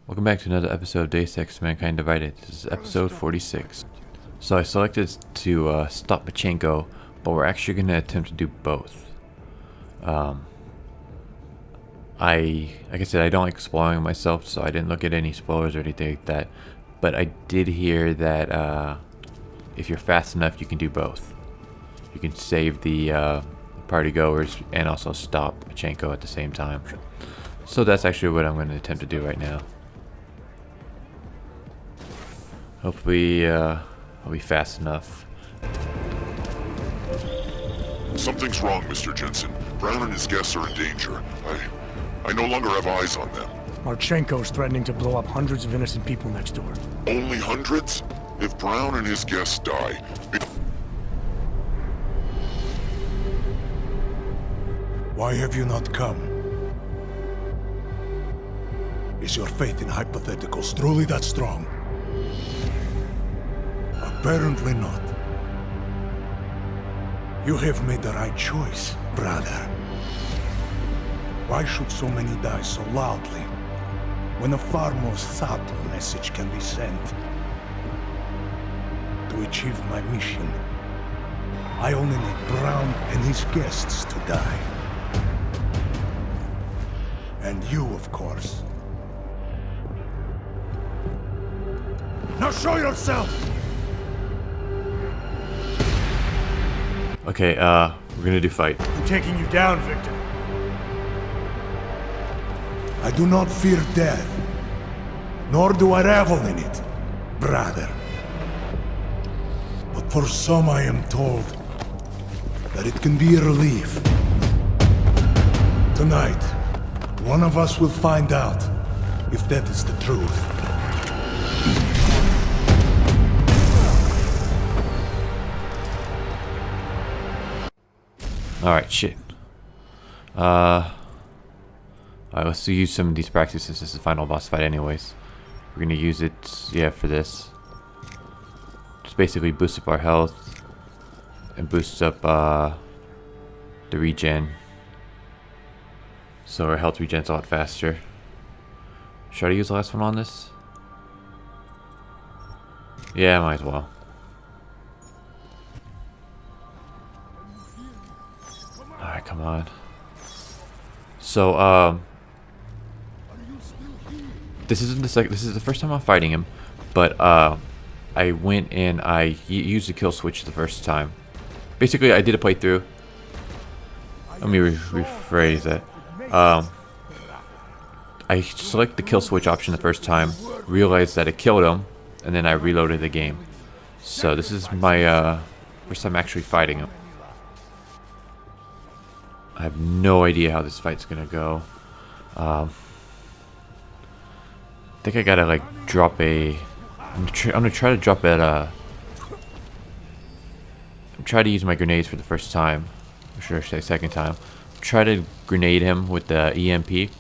Welcome back to another episode of Deus Ex Mankind Divided. This is episode 46. So I selected to stop Panchaea, but we're actually going to attempt to do both. Like I said, I don't like spoiling myself, so I didn't look at any spoilers or anything like that. But I did hear that if you're fast enough, you can do both. You can save the party goers and also stop Panchaea at the same time. So that's actually what I'm going to attempt to do right now. Hopefully, I'll be fast enough. Something's wrong, Mr. Jensen. Brown and his guests are in danger. I no longer have eyes on them. Marchenko's threatening to blow up hundreds of innocent people next door. Only hundreds? If Brown and his guests die, Why have you not come? Is your faith in hypotheticals truly that strong? Apparently not. You have made the right choice, brother. Why should so many die so loudly, when a far more subtle message can be sent? To achieve my mission, I only need Brown and his guests to die. And you, of course. Now show yourself! Okay, we're gonna do fight. I'm taking you down, Victor. I do not fear death, nor do I revel in it, brother. But for some I am told that it can be a relief. Tonight, one of us will find out if that is the truth. Alright, shit. Alright, let's use some of these practices. This is the final boss fight anyways. We're gonna use it, yeah, for this. Just basically boost up our health and boost up the regen. So our health regen's a lot faster. Should I use the last one on this? Yeah, might as well. Alright, come on. So, this is the first time I'm fighting him, but I went and I used the kill switch the first time. Basically, I did a playthrough. Let me rephrase that. I selected the kill switch option the first time, realized that it killed him, and then I reloaded the game. So this is my first time actually fighting him. I have no idea how this fight's gonna go. I think I gotta like drop a. I'm gonna try to drop it. I'm try to use my grenades for the first time. Or should I say second time? Try to grenade him with the EMP,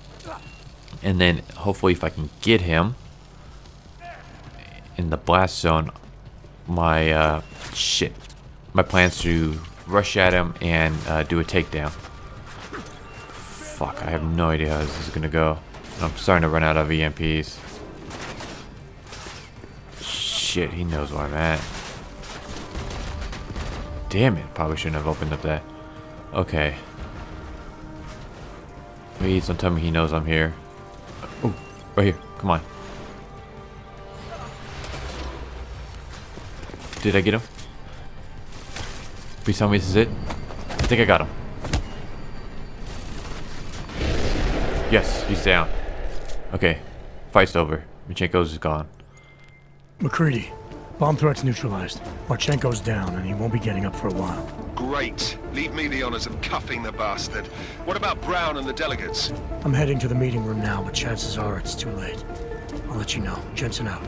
and then hopefully, if I can get him in the blast zone, my my plan's to rush at him and do a takedown. Fuck, I have no idea how this is gonna go. I'm starting to run out of EMPs. Shit, he knows where I'm at. Damn it, probably shouldn't have opened up that. Okay. Please don't tell me he knows I'm here. Oh, right here, come on. Did I get him? Please tell me this is it. I think I got him. Yes, he's down. Okay, fight's over. Marchenko's is gone. McCready, bomb threat's neutralized. Marchenko's down, and he won't be getting up for a while. Great. Leave me the honors of cuffing the bastard. What about Brown and the delegates? I'm heading to the meeting room now, but chances are it's too late. I'll let you know. Jensen out.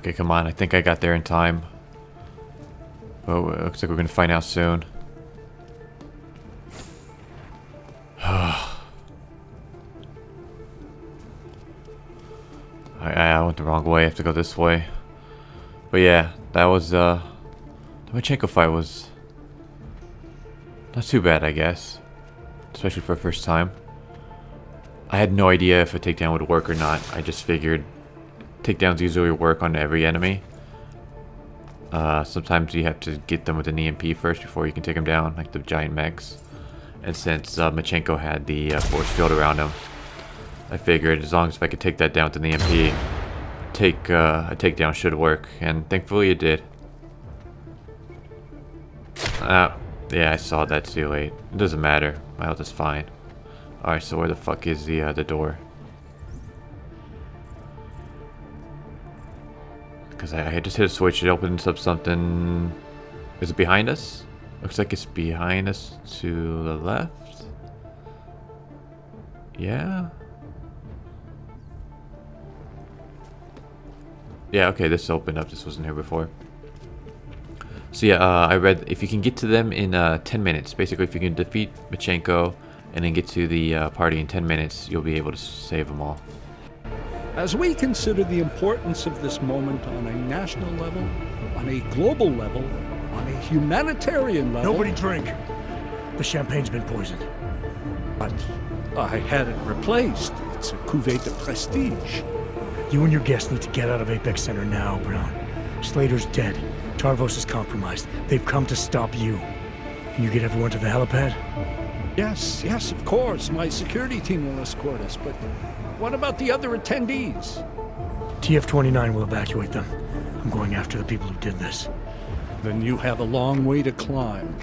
Okay, come on. I think I got there in time. Oh, it looks like we're gonna find out soon. I went the wrong way. I have to go this way. But yeah, that was the Marchenko fight was not too bad, I guess, especially for a first time. I had no idea if a takedown would work or not. I just figured takedowns usually work on every enemy. Sometimes you have to get them with an EMP first before you can take them down, like the giant mechs. And since Machenko had the force field around him, I figured as long as if I could take that down with an EMP, a takedown should work. And thankfully it did. Yeah, I saw that too late. It doesn't matter. My health is fine. Alright, so where the fuck is the door? Because I just hit a switch, it opens up something. Is it behind us? Looks like it's behind us to the left. Yeah? Yeah, okay, this opened up. This wasn't here before. So yeah, I read if you can get to them in 10 minutes. Basically, if you can defeat Machenko and then get to the party in 10 minutes, you'll be able to save them all. As we consider the importance of this moment on a national level, on a global level, on a humanitarian level... Nobody drink. The champagne's been poisoned. But I had it replaced. It's a cuvée de prestige. You and your guests need to get out of Apex Center now, Brown. Slater's dead. Tarvos is compromised. They've come to stop you. Can you get everyone to the helipad? Yes, of course. My security team will escort us, but what about the other attendees? TF-29 will evacuate them. I'm going after the people who did this. Then you have a long way to climb.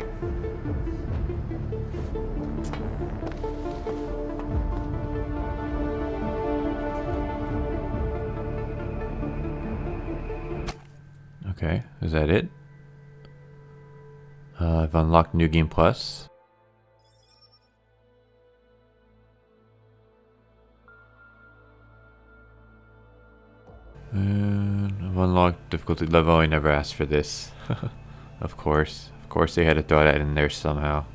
Okay, is that it? I've unlocked New Game Plus. And I've unlocked difficulty level. I never asked for this. Of course they had to throw that in there somehow.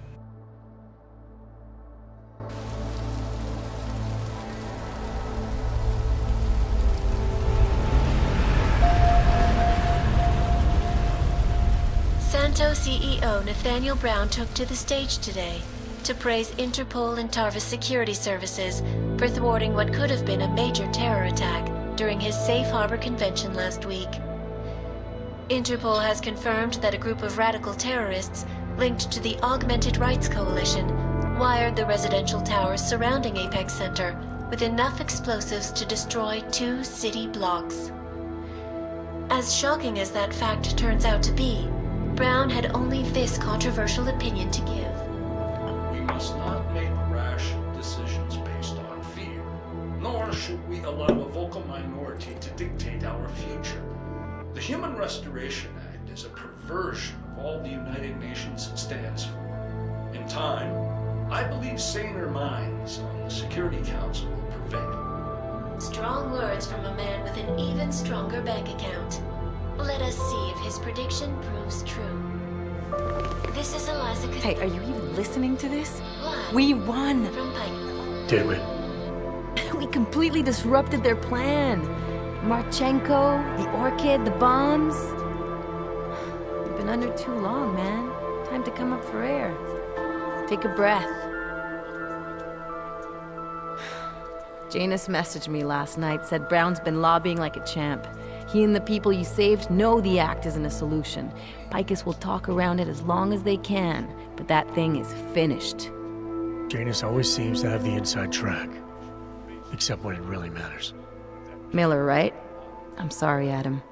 Santo CEO Nathaniel Brown took to the stage today to praise Interpol and Tarvis security services for thwarting what could have been a major terror attack during his Safe Harbor convention last week. Interpol has confirmed that a group of radical terrorists linked to the Augmented Rights Coalition wired the residential towers surrounding Apex Center with enough explosives to destroy 2 city blocks. As shocking as that fact turns out to be, Brown had only this controversial opinion to give. We must not make rash decisions based on fear, nor should we allow a vocal minority to dictate our future. The Human Restoration Act is a perversion of all the United Nations stands for. In time, I believe saner minds on the Security Council will prevail. Strong words from a man with an even stronger bank account. Let us see if his prediction proves true. This is Eliza. Hey, are you even listening to this? Live We won! from Pike. Did we? We completely disrupted their plan. Marchenko, the Orchid, the bombs. You've been under too long, man. Time to come up for air. Take a breath. Janus messaged me last night, said Brown's been lobbying like a champ. He and the people you saved know the act isn't a solution. Picus will talk around it as long as they can, but that thing is finished. Janus always seems to have the inside track. Except when it really matters. Miller, right? I'm sorry, Adam.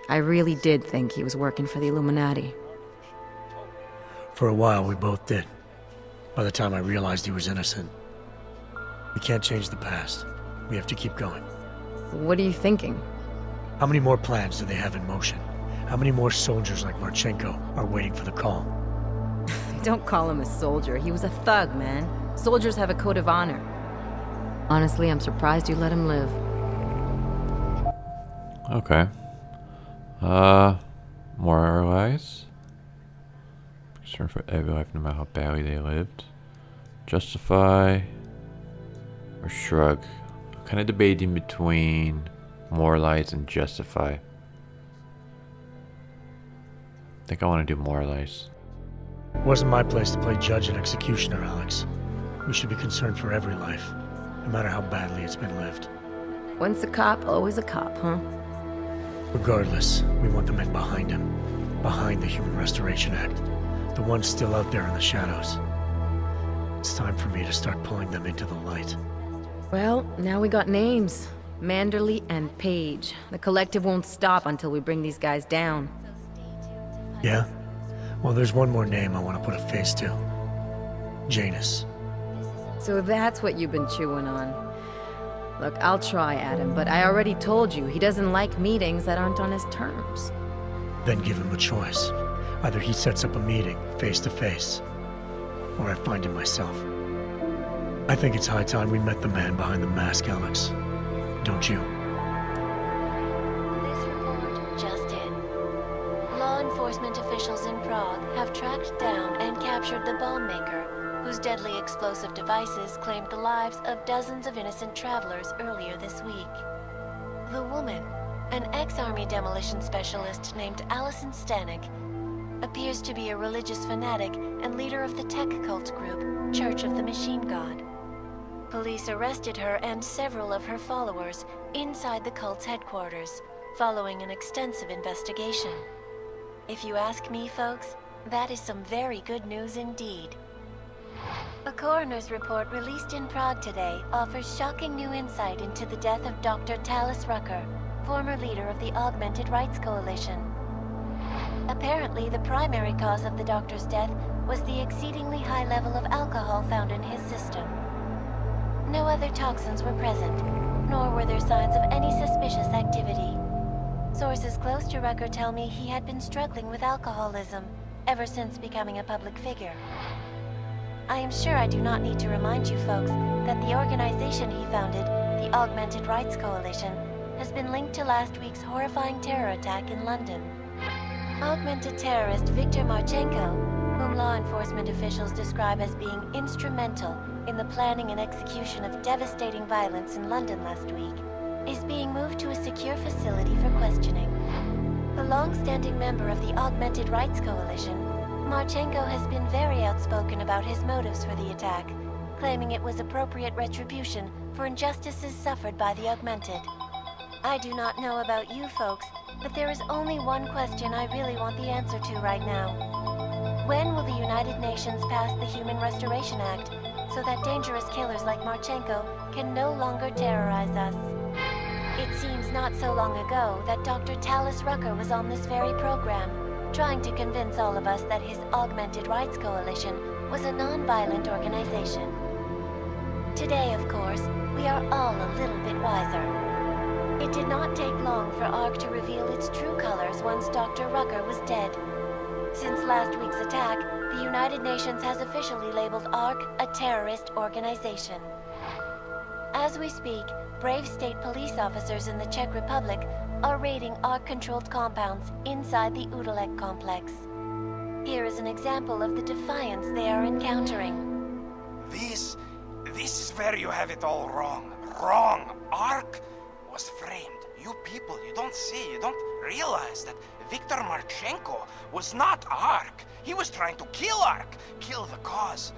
I really did think he was working for the Illuminati. For a while, we both did. By the time I realized he was innocent. We can't change the past. We have to keep going. What are you thinking? How many more plans do they have in motion? How many more soldiers like Marchenko are waiting for the call? Don't call him a soldier. He was a thug, man. Soldiers have a code of honor. Honestly, I'm surprised you let him live. Okay. More lies. Concern for every life, no matter how badly they lived. Justify or shrug. I'm kind of debating between moralize and justify. I think I want to do moralize. It wasn't my place to play judge and executioner, Alex. We should be concerned for every life. no matter how badly it's been lived. Once a cop, always a cop, huh? Regardless, we want the men behind him. Behind the Human Restoration Act. The ones still out there in the shadows. It's time for me to start pulling them into the light. Well, now we got names. Manderley and Page. The collective won't stop until we bring these guys down. Yeah? Well, there's one more name I want to put a face to. Janus. So that's what you've been chewing on. Look, I'll try, Adam, but I already told you he doesn't like meetings that aren't on his terms. Then give him a choice. Either he sets up a meeting, face to face, or I find him myself. I think it's high time we met the man behind the mask, Alex. Don't you? This report just in. Law enforcement officials in Prague have tracked down and captured the bomb maker, whose deadly explosive devices claimed the lives of dozens of innocent travelers earlier this week. The woman, an ex-army demolition specialist named Allison Stanek, appears to be a religious fanatic and leader of the tech cult group, Church of the Machine God. Police arrested her and several of her followers inside the cult's headquarters, following an extensive investigation. If you ask me, folks, that is some very good news indeed. A coroner's report released in Prague today offers shocking new insight into the death of Dr. Talis Rucker, former leader of the Augmented Rights Coalition. Apparently, the primary cause of the doctor's death was the exceedingly high level of alcohol found in his system. No other toxins were present, nor were there signs of any suspicious activity. Sources close to Rucker tell me he had been struggling with alcoholism ever since becoming a public figure. I am sure I do not need to remind you folks that the organization he founded, the Augmented Rights Coalition, has been linked to last week's horrifying terror attack in London. Augmented terrorist Viktor Marchenko, whom law enforcement officials describe as being instrumental in the planning and execution of devastating violence in London last week, is being moved to a secure facility for questioning. A long-standing member of the Augmented Rights Coalition, Marchenko has been very outspoken about his motives for the attack, claiming it was appropriate retribution for injustices suffered by the Augmented. I do not know about you folks, but there is only one question I really want the answer to right now. When will the United Nations pass the Human Restoration Act so that dangerous killers like Marchenko can no longer terrorize us? It seems not so long ago that Dr. Talis Rucker was on this very program, trying to convince all of us that his Augmented Rights Coalition was a non-violent organization. Today, of course, we are all a little bit wiser. It did not take long for ARC to reveal its true colors once Dr. Rucker was dead. Since last week's attack, the United Nations has officially labeled ARC a terrorist organization. As we speak, brave state police officers in the Czech Republic are raiding ARC-controlled compounds inside the Udalek complex. Here is an example of the defiance they are encountering. This is where you have it all wrong. Wrong! ARC was framed. You people, you don't see, you don't realize that Viktor Marchenko was not ARC. He was trying to kill ARC, kill the cause.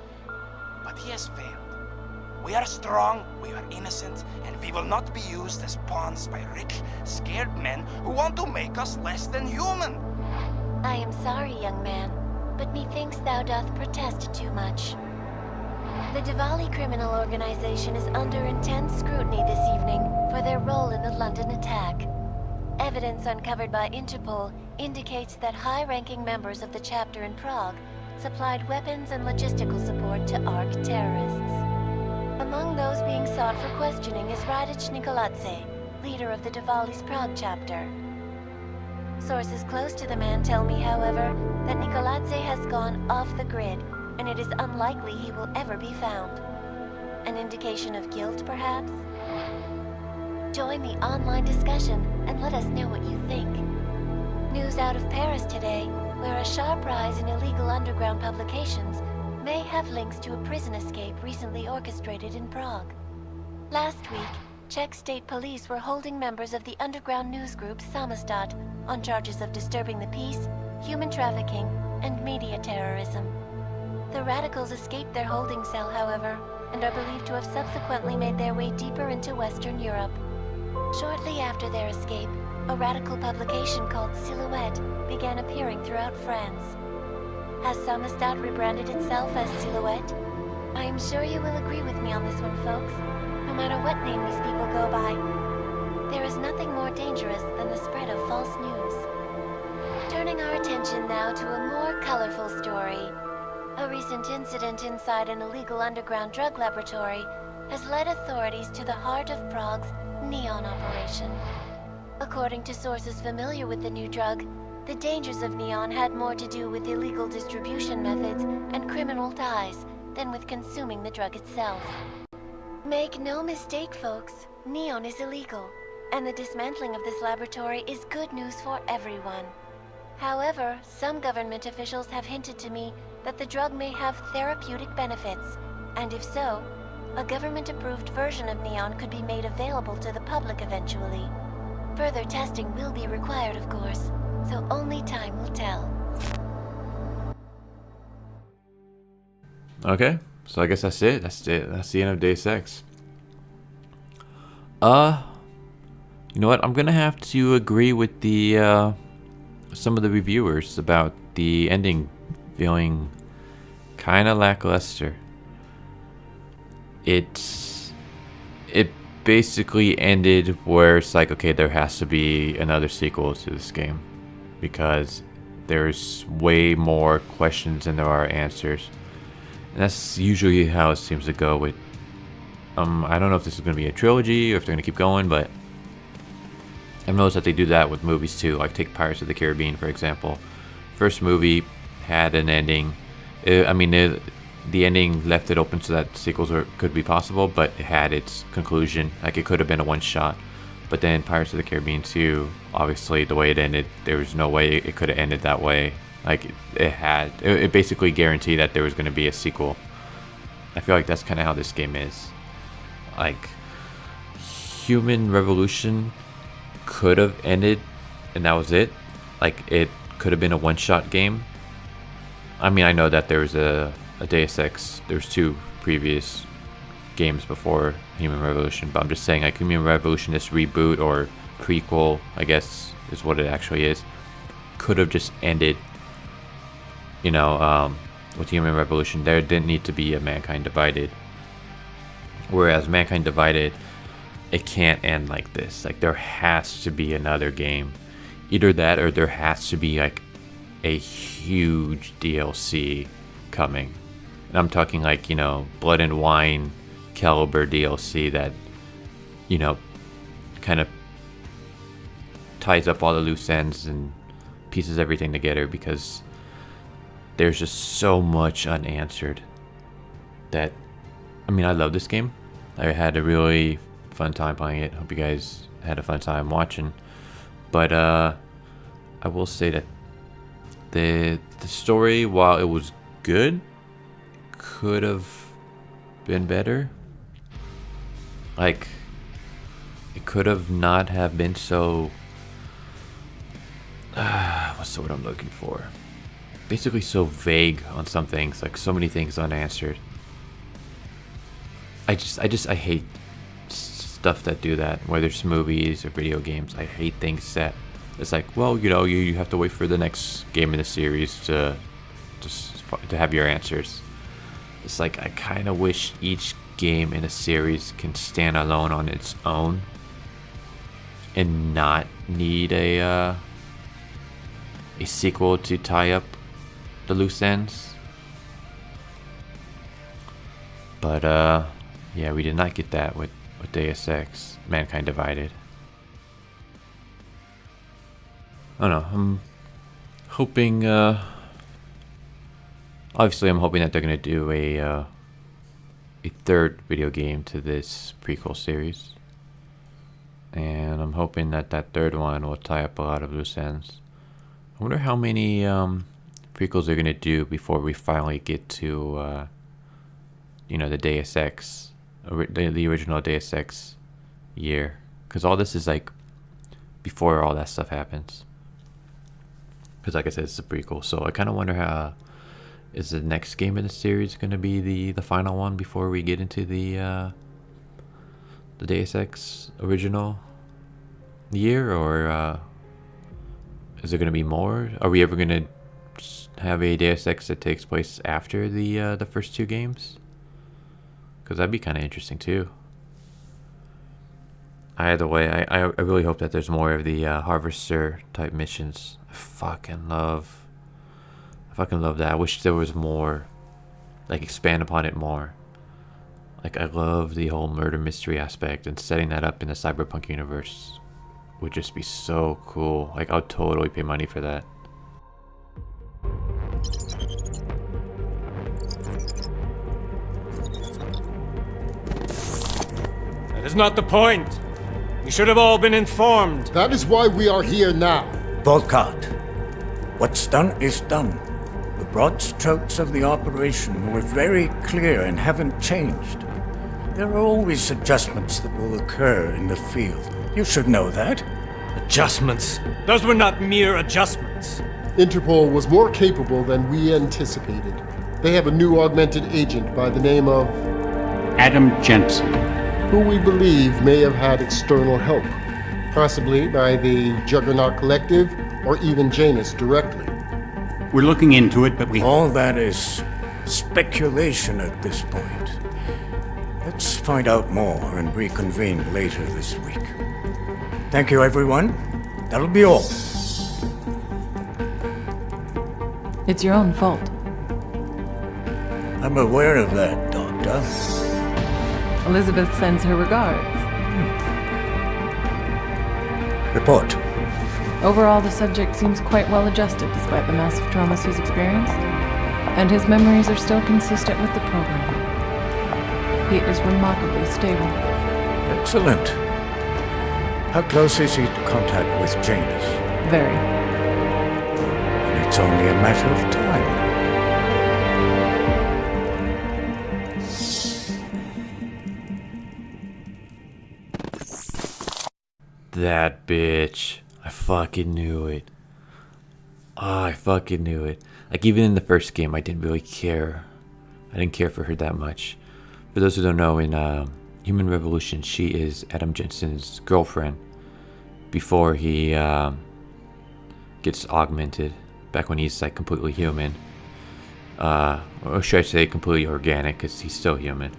But he has failed. We are strong, we are innocent, and we will not be used as pawns by rich, scared men who want to make us less than human. I am sorry, young man, but methinks thou doth protest too much. The Diwali criminal organization is under intense scrutiny this evening for their role in the London attack. Evidence uncovered by Interpol indicates that high-ranking members of the chapter in Prague supplied weapons and logistical support to ARC terrorists. Among those being sought for questioning is Radic Nikoladze, leader of the Diwali's Prague chapter. Sources close to the man tell me, however, that Nikoladze has gone off the grid, and it is unlikely he will ever be found. An indication of guilt, perhaps? Join the online discussion and let us know what you think. News out of Paris today, where a sharp rise in illegal underground publications may have links to a prison escape recently orchestrated in Prague. Last week, Czech state police were holding members of the underground news group Samizdat on charges of disturbing the peace, human trafficking, and media terrorism. The radicals escaped their holding cell, however, and are believed to have subsequently made their way deeper into Western Europe. Shortly after their escape, a radical publication called Silhouette began appearing throughout France. Has Amidst rebranded itself as Silhouette? I am sure you will agree with me on this one, folks. No matter what name these people go by, there is nothing more dangerous than the spread of false news. Turning our attention now to a more colorful story. A recent incident inside an illegal underground drug laboratory has led authorities to the heart of Prague's Neon operation. According to sources familiar with the new drug, the dangers of Neon had more to do with illegal distribution methods and criminal ties than with consuming the drug itself. Make no mistake, folks, Neon is illegal, and the dismantling of this laboratory is good news for everyone. However, some government officials have hinted to me that the drug may have therapeutic benefits, and if so, a government-approved version of Neon could be made available to the public eventually. Further testing will be required, of course, so only time will tell. Okay, so I guess that's it. That's the end of Deus Ex. You know what? I'm gonna have to agree with the some of the reviewers about the ending feeling kind of lackluster. It basically ended where it's like, okay, there has to be another sequel to this game because there's way more questions than there are answers. And that's usually how it seems to go with I don't know if this is going to be a trilogy or if they're going to keep going, but I've noticed that they do that with movies too. Like take Pirates of the Caribbean, for example. First movie had an ending. The ending left it open so that sequels could be possible, but it had its conclusion. Like it could have been a one-shot. But then Pirates of the Caribbean 2, obviously the way it ended, there was no way it could have ended that way. Like it basically guaranteed that there was going to be a sequel. I feel like that's kind of how this game is. Like Human Revolution could have ended and that was it. Like it could have been a one-shot game. I mean, I know that there was a Deus Ex. There's 2 previous games before Human Revolution, but I'm just saying like Human Revolution, this reboot or prequel, I guess is what it actually is, could have just ended, you know, with Human Revolution. There didn't need to be a Mankind Divided. Whereas Mankind Divided, it can't end like this. Like there has to be another game. Either that or there has to be like a huge DLC coming. And I'm talking like, you know, Blood and Wine caliber DLC that, you know, kind of ties up all the loose ends and pieces everything together, because there's just so much unanswered that, I mean, I love this game. I had a really fun time playing it. Hope you guys had a fun time watching. But I will say that the story, while it was good, could have been better. Like it could have not have been so what's the word I'm looking for? Basically so vague on some things, like so many things unanswered. I hate stuff that do that, whether it's movies or video games. I hate things that it's like, well, you know, you have to wait for the next game in the series to have your answers. It's like I kind of wish each game in a series can stand alone on its own and not need a sequel to tie up the loose ends. But yeah, we did not get that with Deus Ex, Mankind Divided. I don't know, I'm hoping, obviously I'm hoping that they're going to do a third video game to this prequel series. And I'm hoping that that third one will tie up a lot of loose ends. I wonder how many prequels they're going to do before we finally get to, you know, the Deus Ex, the original Deus Ex year. Because all this is like before all that stuff happens. Because like I said, it's a prequel. So I kind of wonder how, is the next game in the series going to be the final one before we get into the Deus Ex original year, or is there going to be more? Are we ever going to have a Deus Ex that takes place after the first two games? Because that'd be kind of interesting too. Either way, I really hope that there's more of the harvester type missions. I fucking love that. I wish there was more, like, expand upon it more. Like, I love the whole murder mystery aspect, and setting that up in the cyberpunk universe would just be so cool. Like, I'll totally pay money for that. That is not the point. You should have all been informed. That is why we are here now. Volkart, what's done is done. The broad strokes of the operation were very clear and haven't changed. There are always adjustments that will occur in the field. You should know that. Adjustments? Those were not mere adjustments. Interpol was more capable than we anticipated. They have a new augmented agent by the name of Adam Jensen, who we believe may have had external help, possibly by the Juggernaut Collective or even Janus directly. We're looking into it, but all that is speculation at this point. Let's find out more and reconvene later this week. Thank you, everyone. That'll be all. It's your own fault. I'm aware of that, Doctor. Elizabeth sends her regards. Report. Overall, the subject seems quite well adjusted despite the massive traumas he's experienced, and his memories are still consistent with the program. He is remarkably stable. Excellent. How close is he to contact with Janus? Very. It's only a matter of time. That bitch. I fucking knew it. Oh, I fucking knew it. Like, even in the first game, I didn't really care. I didn't care for her that much. For those who don't know, in Human Revolution, she is Adam Jensen's girlfriend before he gets augmented, back when he's, like, completely human. Or should I say completely organic, because he's still human.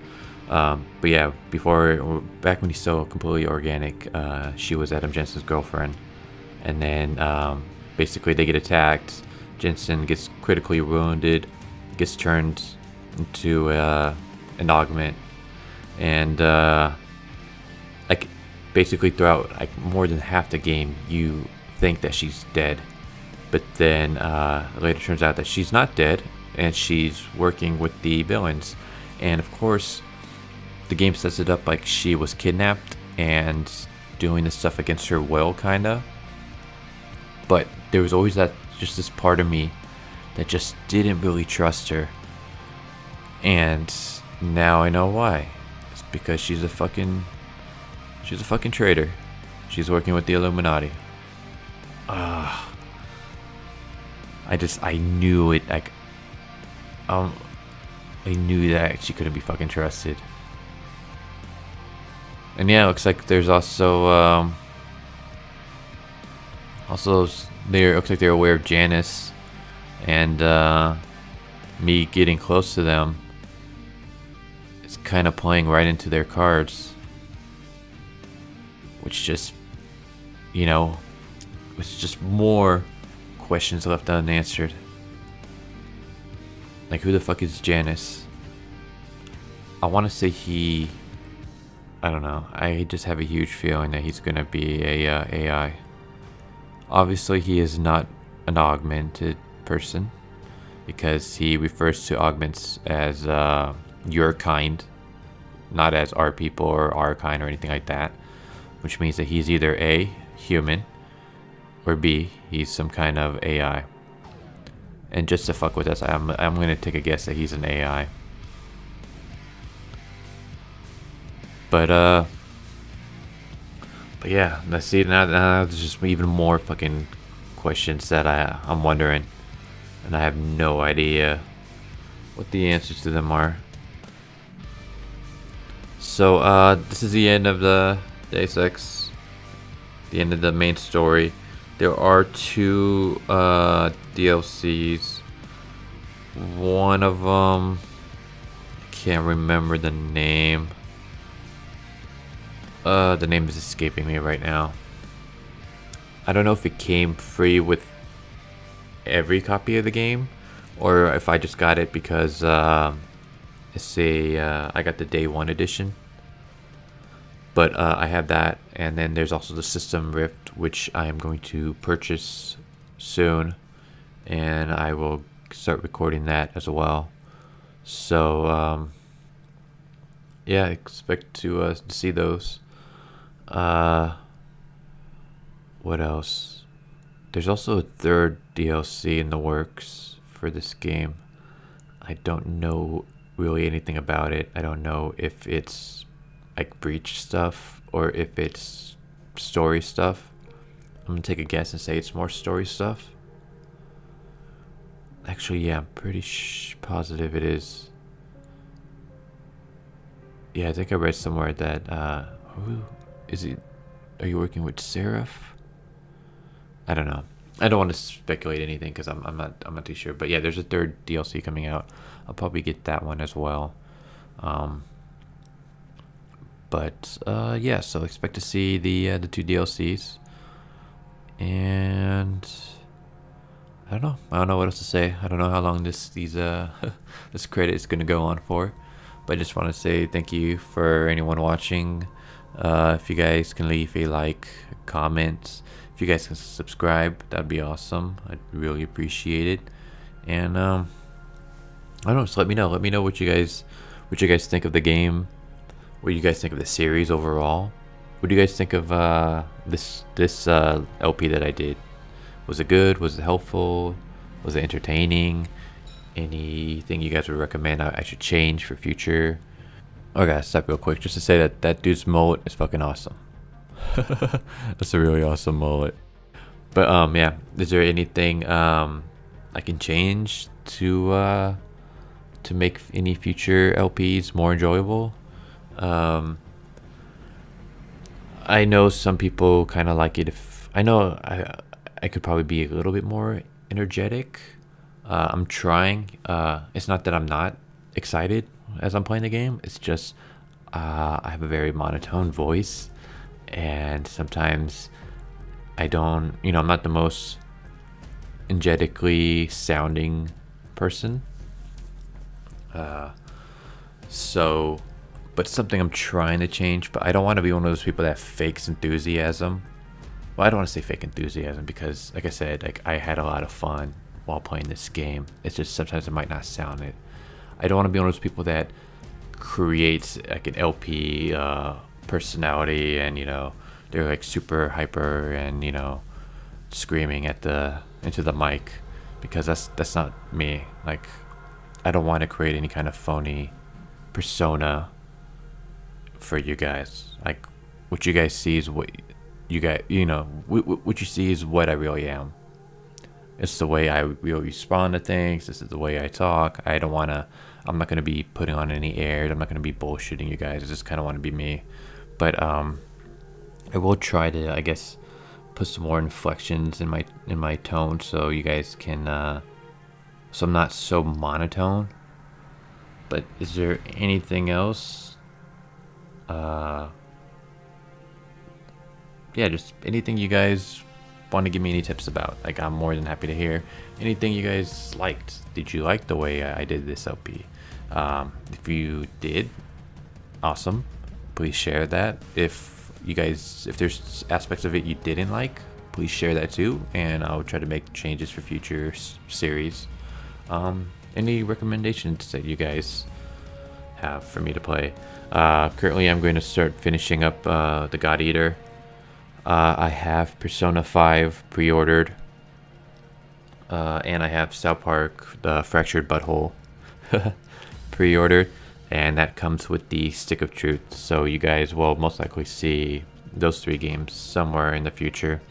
But yeah, back when he's still completely organic, she was Adam Jensen's girlfriend. And then basically they get attacked. Jensen gets critically wounded, gets turned into an augment, and like, basically throughout, like, more than half the game you think that she's dead, but then later turns out that she's not dead, and she's working with the villains. And of course, the game sets it up like she was kidnapped and doing this stuff against her will, kinda. But there was always just this part of me that just didn't really trust her. And now I know why. It's because she's a fucking traitor. She's working with the Illuminati. I knew it. Like, I knew that she couldn't be fucking trusted. And yeah, it looks like there's also it looks like they're aware of Janus, and me getting close to them is kind of playing right into their cards, which just, was just more questions left unanswered. Like, who the fuck is Janus? I want to say I don't know. I just have a huge feeling that he's gonna be a AI. Obviously, he is not an augmented person, because he refers to augments as your kind, not as our people or our kind or anything like that, which means that he's either A, human, or B, he's some kind of AI. And just to fuck with us, I'm gonna take a guess that he's an AI. But yeah, let's see. Now there's just even more fucking questions that I'm wondering, and I have no idea what the answers to them are. So this is the end of the Deus Ex, the end of the main story. There are 2 DLCs. One of them, I can't remember the name. The name is escaping me right now. I don't know if it came free with every copy of the game, or if I just got it because it's I got the day 1 edition. But I have that, and then there's also the System Rift, which I am going to purchase soon, and I will start recording that as well. So yeah, I expect to see those. What else? There's also a 3rd DLC in the works for this game. I don't know really anything about it. I don't know if it's like breach stuff or if it's story stuff. I'm gonna take a guess and say it's more story stuff. Actually, yeah, I'm pretty positive it is. Yeah, I think I read somewhere that who is it? Are you working with Seraph? I don't know. I don't want to speculate anything because I'm not too sure. But yeah, there's a 3rd DLC coming out. I'll probably get that one as well. But yeah, so expect to see the 2 DLCs, and I don't know what else to say. I don't know how long this this credit is gonna go on for, but I just want to say thank you for anyone watching. If you guys can leave a like, comment, if you guys can subscribe, that'd be awesome. I'd really appreciate it. And I don't know, just let me know what you guys think of the game. What do you guys think of the series overall? What do you guys think of this LP that I did? Was it good? Was it helpful? Was it entertaining? Anything you guys would recommend I should change for future? Okay, guys, stop real quick just to say that dude's mullet is fucking awesome. That's a really awesome mullet. But yeah, is there anything I can change to make any future LPs more enjoyable? I know some people kind of like it. If I know I could probably be a little bit more energetic. I'm trying. It's not that I'm not excited as I'm playing the game. It's just I have a very monotone voice, and sometimes I don't. I'm not the most energetically sounding person. So. But it's something I'm trying to change. But I don't want to be one of those people that fakes enthusiasm. Well, I don't want to say fake enthusiasm because, like I said, like I had a lot of fun while playing this game. It's just sometimes it might not sound it. I don't want to be one of those people that creates like an LP personality, and they're like super hyper and screaming into the mic, because that's not me. Like I don't want to create any kind of phony persona for you guys. Like what you guys see is what you guys what you see is what I really am. It's the way I really respond to things. This is the way I talk. I'm not gonna be putting on any airs. I'm not gonna be bullshitting you guys. I just kind of want to be me. But I will try to, I guess, put some more inflections in my tone, so you guys can so I'm not so monotone. But is there anything else? Yeah, just anything you guys want to give me any tips about. Like, I'm more than happy to hear anything you guys liked. Did you like the way I did this LP? If you did, awesome. Please share that. If there's aspects of it you didn't like, please share that too, and I'll try to make changes for future series. Any recommendations that you guys have for me to play? Currently I'm going to start finishing up the God Eater. I have Persona 5 pre-ordered, and I have South Park The Fractured Butthole pre-ordered, and that comes with the Stick of Truth, so you guys will most likely see those 3 games somewhere in the future.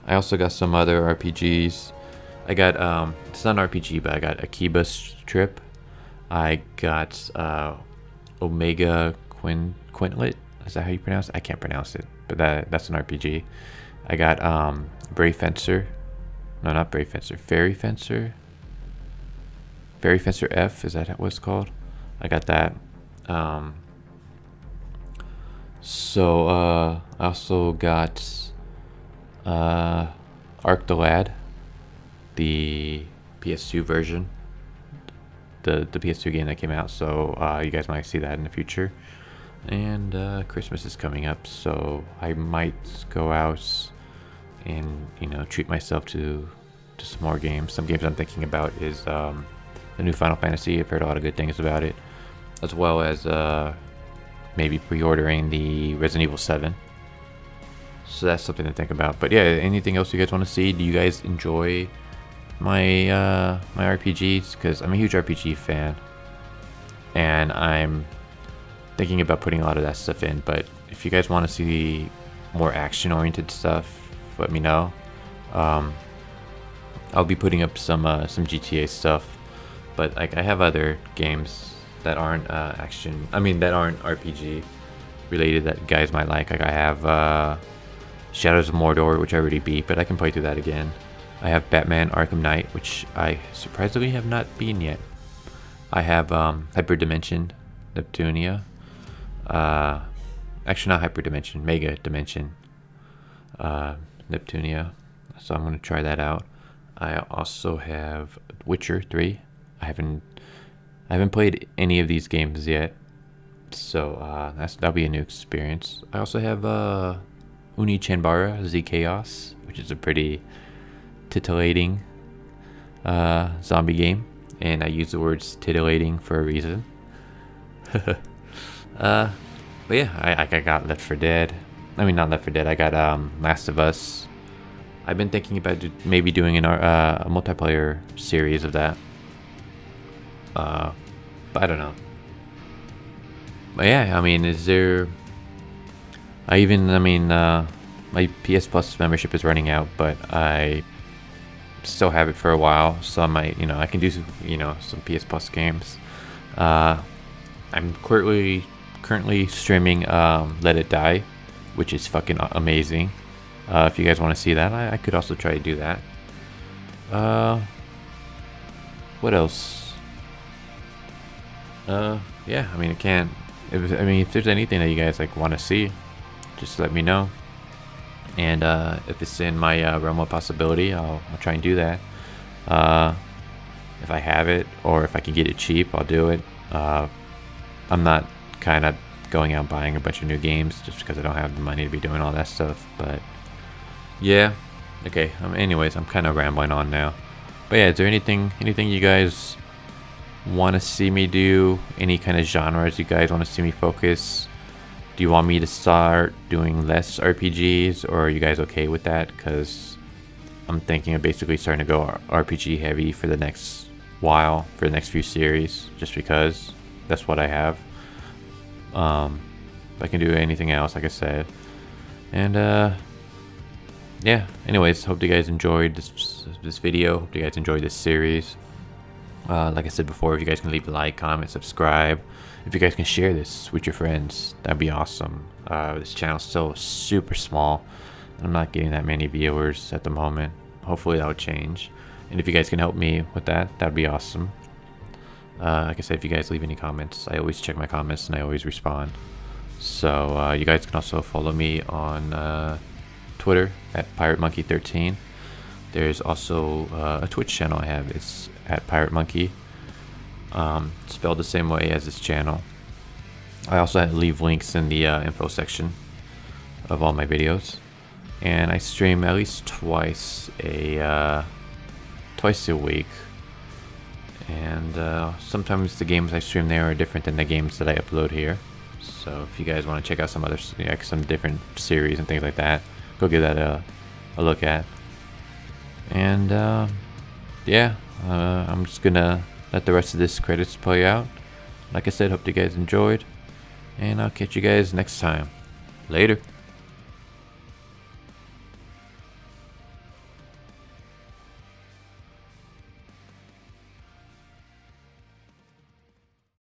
I also got some other RPGs. I got it's not an RPG, but I got Akiba's Trip. I got Omega Quintlet. Is that how you pronounce it? I can't pronounce it, but that's an RPG. I got Brave Fencer. No, not Brave Fencer. Fairy Fencer. Fairy Fencer F. Is that what it's called? I got that. So I also got Arc the Lad, the PS2 version, the PS2 game that came out. So you guys might see that in the future. And Christmas is coming up, so I might go out and treat myself to some more games. Some games I'm thinking about is the new Final Fantasy. I've heard a lot of good things about it, as well as maybe pre-ordering the Resident Evil 7. So that's something to think about. But yeah, anything else you guys want to see? Do you guys enjoy my my RPGs? Because I'm a huge RPG fan, and I'm thinking about putting a lot of that stuff in. But if you guys want to see more action-oriented stuff, let me know. I'll be putting up some GTA stuff, but like I have other games that aren't action. I mean, that aren't RPG related that you guys might like. Like I have Shadows of Mordor, which I already beat, but I can play through that again. I have Batman Arkham Knight, which I surprisingly have not beaten yet. I have Hyperdimension Neptunia. Actually, not Hyperdimension, Mega Dimension Neptunia. So I'm gonna try that out. I also have Witcher 3. I haven't played any of these games yet, so that'll be a new experience. I also have Uni Chanbara Z Chaos, which is a pretty titillating zombie game, and I use the words titillating for a reason. But yeah, I got Left 4 Dead. I mean, not Left 4 Dead. I got Last of Us. I've been thinking about maybe doing a multiplayer series of that. But I don't know. But yeah, I mean, my PS Plus membership is running out, but I still have it for a while, so I might, I can do, some PS Plus games. I'm currently streaming Let It Die, which is fucking amazing. If you guys want to see that, I could also try to do that. What else? Yeah, I mean, if there's anything that you guys want to see, just let me know. And if it's in my realm of possibility, I'll try and do that. If I have it, or if I can get it cheap, I'll do it. I'm not kind of going out buying a bunch of new games just because I don't have the money to be doing all that stuff. But yeah, okay. Anyways, I'm kind of rambling on now. But yeah, is there anything you guys want to see me do? Any kind of genres you guys want to see me focus? Do you want me to start doing less RPGs, or are you guys okay with that? Because I'm thinking of basically starting to go RPG heavy for the next while, for the next few series, just because that's what I have. If I can do anything else, like I said. And yeah, anyways, hope you guys enjoyed this video. Hope you guys enjoyed this series. Like I said before, if you guys can leave a like, comment, subscribe. If you guys can share this with your friends, that'd be awesome. This channel's still super small. I'm not getting that many viewers at the moment. Hopefully that'll change. And if you guys can help me with that, that'd be awesome. Like I said, if you guys leave any comments, I always check my comments and I always respond. So you guys can also follow me on Twitter at PirateMonkey13. There's also a Twitch channel I have. It's at Pirate Monkey, spelled the same way as this channel. I also leave links in the info section of all my videos, and I stream at least twice a week. And sometimes the games I stream there are different than the games that I upload here. So if you guys want to check out some other, some different series and things like that, go give that a look at. And yeah, I'm just gonna let the rest of this credits play out. Like I said, hope you guys enjoyed, and I'll catch you guys next time. Later.